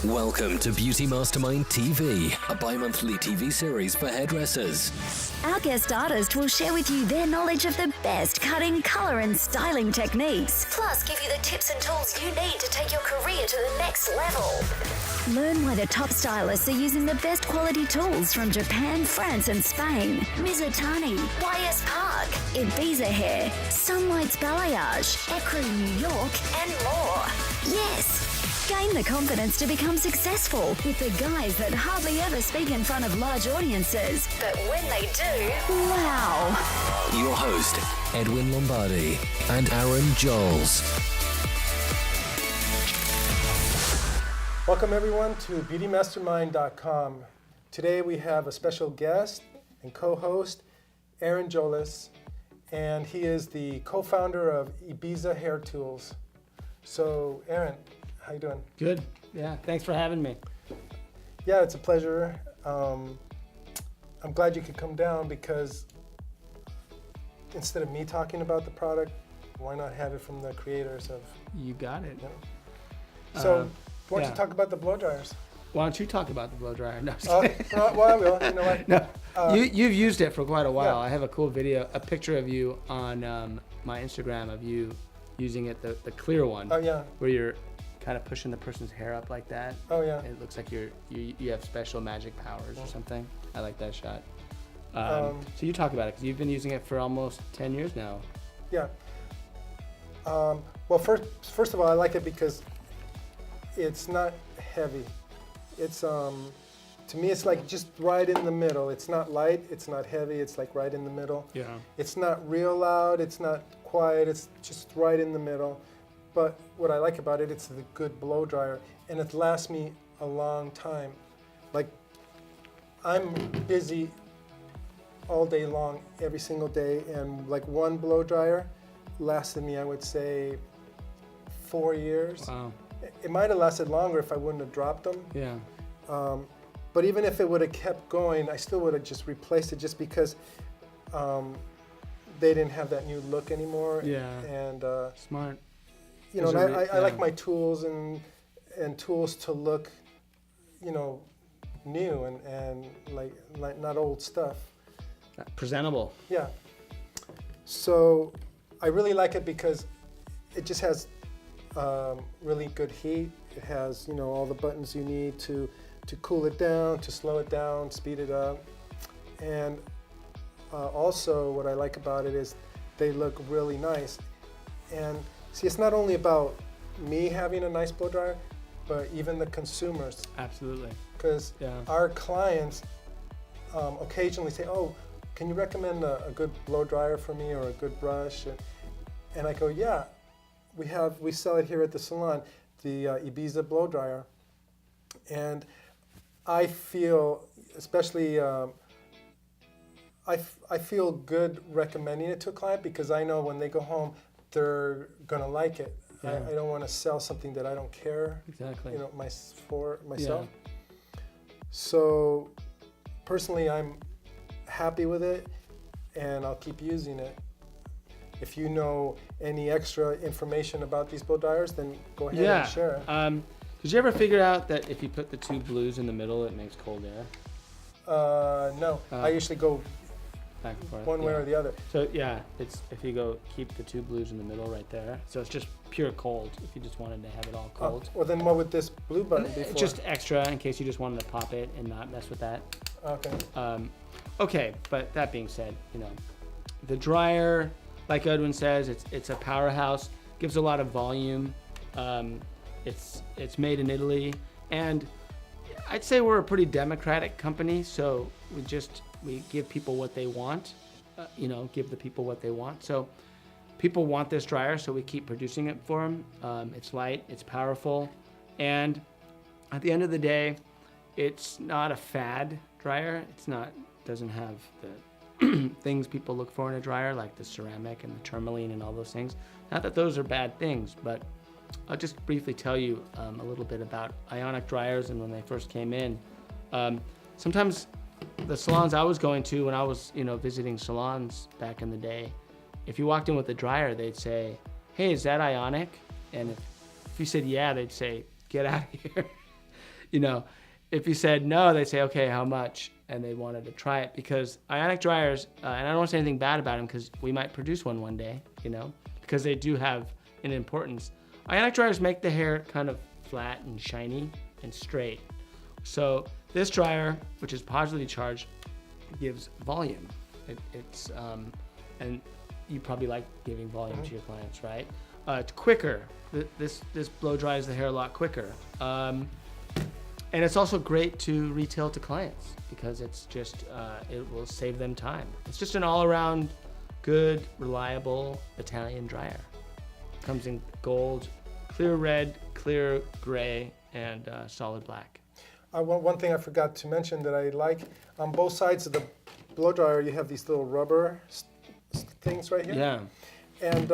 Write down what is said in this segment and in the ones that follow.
Welcome to Beauty Mastermind TV, a bi-monthly TV series for hairdressers. Our guest artist will share with you their knowledge of the best cutting, color and styling techniques. Plus, give you the tips and tools you need to take your career to the next level. Learn why the top stylists are using the best quality tools from Japan, France and Spain. Mizutani, YS Park, Ibiza Hair, Sunlight's Balayage, Ecru, New York and more. Yes! Gain the confidence to become successful with the guys that hardly ever speak in front of large audiences. But when they do, wow! Your host, Edwin Lombardi and Aaron Johles. Welcome everyone to BeautyMastermind.com. Today we have a special guest and co-host, Aaron Johles, and he is the co-founder of Ibiza Hair Tools. So, Aaron, how you doing? Good. Yeah, thanks for having me. Yeah, it's a pleasure. I'm glad you could come down because instead of me talking about the product, why not have it from the creators of... You got it. You know? So, why don't you talk about the blow dryers? Why don't you talk about the blow dryer? No, well, I will. You know what? No, you've used it for quite a while. Yeah. I have a cool video, a picture of you on my Instagram of you using it, the clear one. Oh, yeah. Where you're kind of pushing the person's hair up like that. Oh, yeah. It looks like you have special magic powers or something. I like that shot. So you talk about it because you've been using it for almost 10 years now. Yeah. Well, first of all, I like it because it's not heavy. It's to me, it's like just right in the middle. It's not light. It's not heavy. It's like right in the middle. Yeah. It's not real loud. It's not quiet. It's just right in the middle. But what I like about it, it's the good blow dryer, and it lasts me a long time. Like, I'm busy all day long, every single day, and like one blow dryer lasted me, I would say, 4 years. Wow. It might have lasted longer if I wouldn't have dropped them. Yeah. But even if it would have kept going, I still would have just replaced it just because they didn't have that new look anymore. Yeah. And Smart. you know, and I like my tools and tools to look, you know, new and like not old stuff. Presentable. Yeah. So I really like it because it just has really good heat. It has, you know, all the buttons you need to cool it down, to slow it down, speed it up. And also what I like about it is they look really nice. And see, it's not only about me having a nice blow dryer, but even the consumers. Absolutely. Because our clients occasionally say, oh, can you recommend a good blow dryer for me or a good brush? And I go, yeah, we sell it here at the salon, the Ibiza blow dryer. And I feel, especially, I feel good recommending it to a client because I know when they go home, they're gonna like it. Yeah. I don't want to sell something that I don't care. Exactly. You know, for myself. Yeah. So personally, I'm happy with it, and I'll keep using it. If you know any extra information about these blow dryers, then go ahead and share it. Did you ever figure out that if you put the two blues in the middle, it makes cold air? No. I usually go back and forth, one way or the other. So it's if you keep the two blues in the middle right there. So it's just pure cold if you just wanted to have it all cold. Well, then what would this blue button be for? Just extra in case you just wanted to pop it and not mess with that. Okay. Okay, but that being said, you know, the dryer, like Edwin says, it's a powerhouse. Gives a lot of volume. It's made in Italy, and I'd say we're a pretty democratic company. So we give people what they want. Give the people what they want. So people want this dryer, so we keep producing it for them. It's light, it's powerful, and at the end of the day, it's not a fad dryer. Doesn't have the things people look for in a dryer, like the ceramic and the tourmaline and all those things. Not that those are bad things, but I'll just briefly tell you a little bit about ionic dryers and when they first came in. Sometimes the salons I was going to when I was, visiting salons back in the day, if you walked in with a dryer, they'd say, "Hey, is that ionic?" And if you said yeah, they'd say, "Get out of here." you know, if you said no, they'd say, okay, how much? And they wanted to try it because ionic dryers, and I don't want to say anything bad about them because we might produce one day, you know, because they do have an importance. Ionic dryers make the hair kind of flat and shiny and straight. So this dryer, which is positively charged, gives volume. And you probably like giving volume to your clients, right? It's quicker. This blow dries the hair a lot quicker. And it's also great to retail to clients because it's just, it will save them time. It's just an all-around good, reliable Italian dryer. Comes in gold, clear red, clear gray, and solid black. One thing I forgot to mention that I like, on both sides of the blow dryer, you have these little rubber things right here. Yeah. And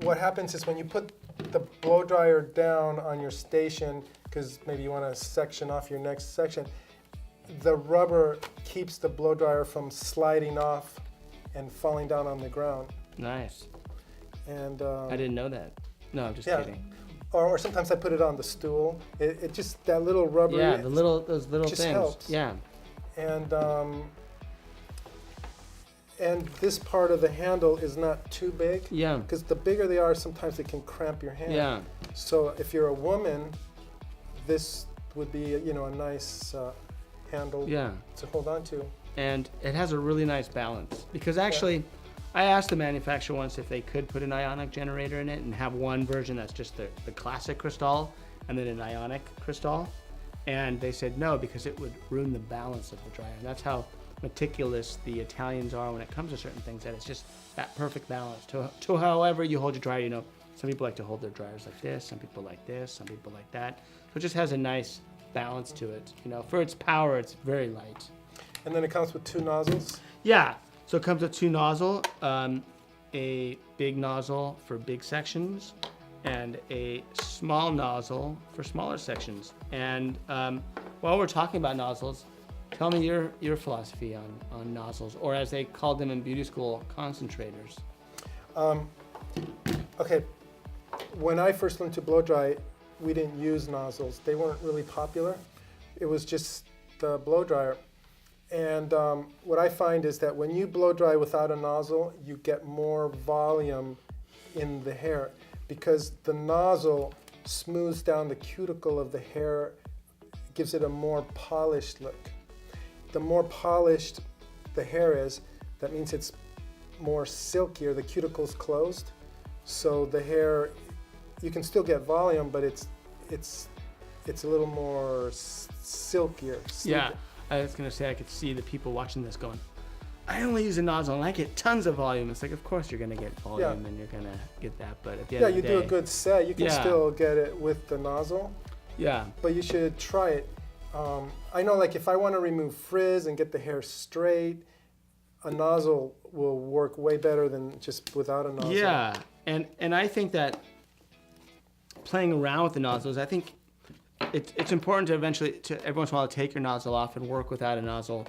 what happens is when you put the blow dryer down on your station, because maybe you want to section off your next section, the rubber keeps the blow dryer from sliding off and falling down on the ground. Nice. And I didn't know that. No, I'm just yeah. kidding. Or sometimes I put it on the stool. It just, that little rubber. Yeah, those little just things. Helps. Yeah. And this part of the handle is not too big. Yeah. Because the bigger they are, sometimes it can cramp your hand. Yeah. So if you're a woman, this would be, you know, a nice handle to hold on to. And it has a really nice balance because actually, I asked the manufacturer once if they could put an ionic generator in it and have one version that's just the classic Kristal and then an ionic Kristal. And they said no because it would ruin the balance of the dryer. And that's how meticulous the Italians are when it comes to certain things, that it's just that perfect balance to however you hold your dryer. You know, some people like to hold their dryers like this, some people like this, some people like that. So it just has a nice balance to it. You know, for its power, it's very light. And then it comes with 2 nozzles? Yeah, so it comes with 2 nozzles, a big nozzle for big sections and a small nozzle for smaller sections. And while we're talking about nozzles, tell me your philosophy on nozzles, or as they called them in beauty school, concentrators. Okay, when I first learned to blow dry, we didn't use nozzles. They weren't really popular. It was just the blow dryer. And what I find is that when you blow dry without a nozzle, you get more volume in the hair because the nozzle smooths down the cuticle of the hair, gives it a more polished look. The more polished the hair is, that means it's more silkier, the cuticle's closed. So the hair, you can still get volume, but it's a little more silkier. Yeah, I was gonna say I could see the people watching this going, I only use a nozzle and I get tons of volume. It's like, of course you're gonna get volume and you're gonna get that, but at the end of the day, you do a good set, you can still get it with the nozzle. Yeah. But you should try it. I know, like, if I want to remove frizz and get the hair straight, a nozzle will work way better than just without a nozzle. Yeah, and I think that playing around with the nozzles, I think it's important to eventually, to every once in a while, take your nozzle off and work without a nozzle.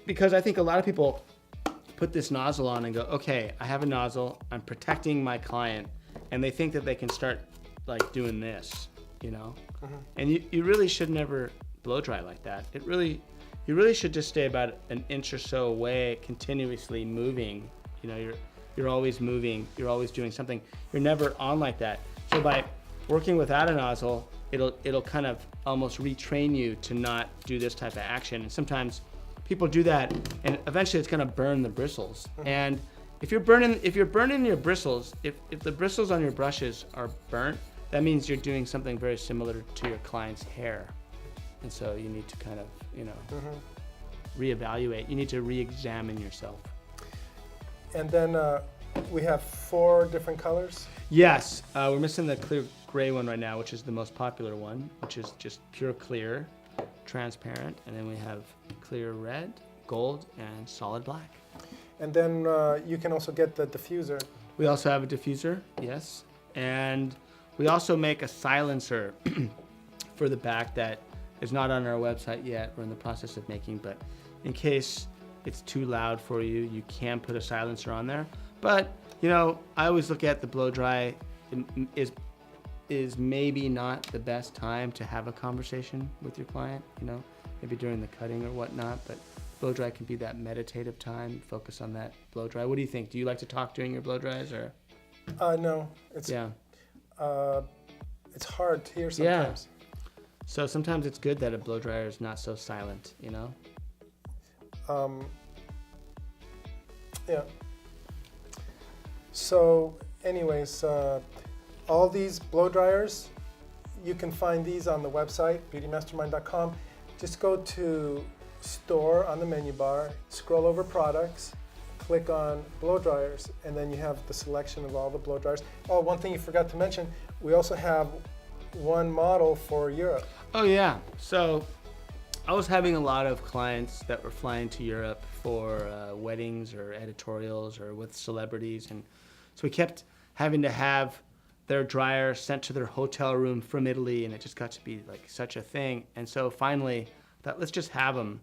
Because I think a lot of people put this nozzle on and go, okay, I have a nozzle, I'm protecting my client, and they think that they can start like doing this, you know? Mm-hmm. And you really should never blow dry like that. You really should just stay about an inch or so away, continuously moving. You know, you're always moving, you're always doing something. You're never on like that. So by working without a nozzle, it'll kind of almost retrain you to not do this type of action. And sometimes people do that, and eventually it's gonna burn the bristles. Mm-hmm. And if you're burning your bristles, if the bristles on your brushes are burnt, that means you're doing something very similar to your client's hair. And so you need to kind of, you know, reevaluate. You need to re-examine yourself. And then we have 4 different colors. Yes, we're missing the clear gray one right now, which is the most popular one, which is just pure clear, transparent. And then we have clear red, gold, and solid black. And then you can also get the diffuser. We also have a diffuser, yes. And we also make a silencer for the back that is not on our website yet. We're in the process of making, but in case it's too loud for you, you can put a silencer on there. But, you know, I always look at the blow dry is is maybe not the best time to have a conversation with your client, you know, maybe during the cutting or whatnot, but blow dry can be that meditative time, focus on that blow dry. What do you think? Do you like to talk during your blow dries or? No, it's hard to hear sometimes. Yeah. So sometimes it's good that a blow dryer is not so silent, you know? Yeah. So anyways, all these blow dryers, you can find these on the website, BeautyMastermind.com. Just go to store on the menu bar, scroll over products, click on blow dryers, and then you have the selection of all the blow dryers. Oh, one thing you forgot to mention, we also have one model for Europe. Oh yeah, so I was having a lot of clients that were flying to Europe for weddings or editorials or with celebrities, and so we kept having to have their dryer sent to their hotel room from Italy, and it just got to be like such a thing. And so finally, thought let's just have them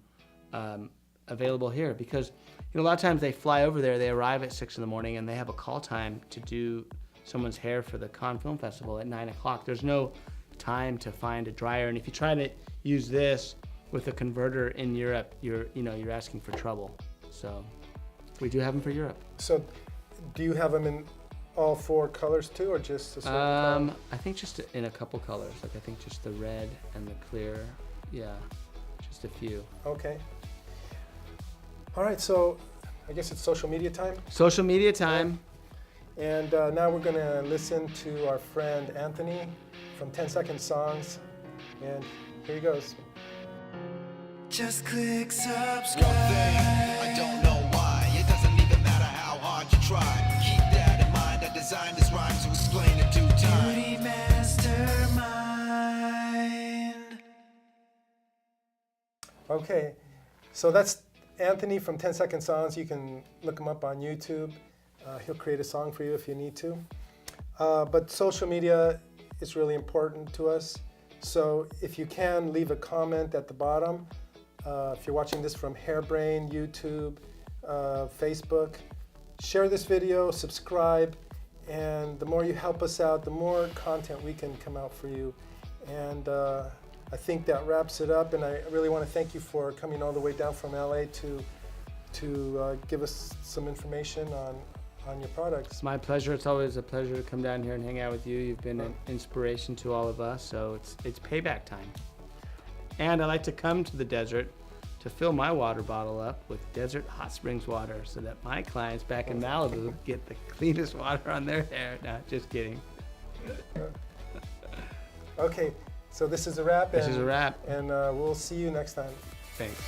available here, because you know a lot of times they fly over there, they arrive at 6 in the morning, and they have a call time to do someone's hair for the Cannes Film Festival at 9 o'clock. There's no time to find a dryer, and if you try to use this with a converter in Europe, you're asking for trouble. So we do have them for Europe. So do you have them in all 4 colors too, or just a certain color? I think just in a couple colors. Like I think just the red and the clear. Yeah, just a few. Okay. All right, so I guess it's social media time. Social media time. And now we're gonna listen to our friend Anthony from 10 Second Songs. And here he goes. Just click subscribe. One thing, I don't know why. It doesn't even matter how hard you try. Keep that in mind. I designed this rhyme to explain in due time. Beauty Mastermind. Okay, so that's Anthony from 10 Second Songs. You can look him up on YouTube. He'll create a song for you if you need to. But social media is really important to us. So if you can, leave a comment at the bottom. If you're watching this from Hairbrain, YouTube, Facebook, share this video, subscribe, and the more you help us out, the more content we can come out for you. And I think that wraps it up, and I really want to thank you for coming all the way down from LA to give us some information on your products. It's my pleasure. It's always a pleasure to come down here and hang out with you. You've been an inspiration to all of us, so it's payback time. And I like to come to the desert to fill my water bottle up with desert hot springs water so that my clients back in Malibu get the cleanest water on their hair. No, just kidding. Okay, so this is a wrap. This is a wrap. And we'll see you next time. Thanks.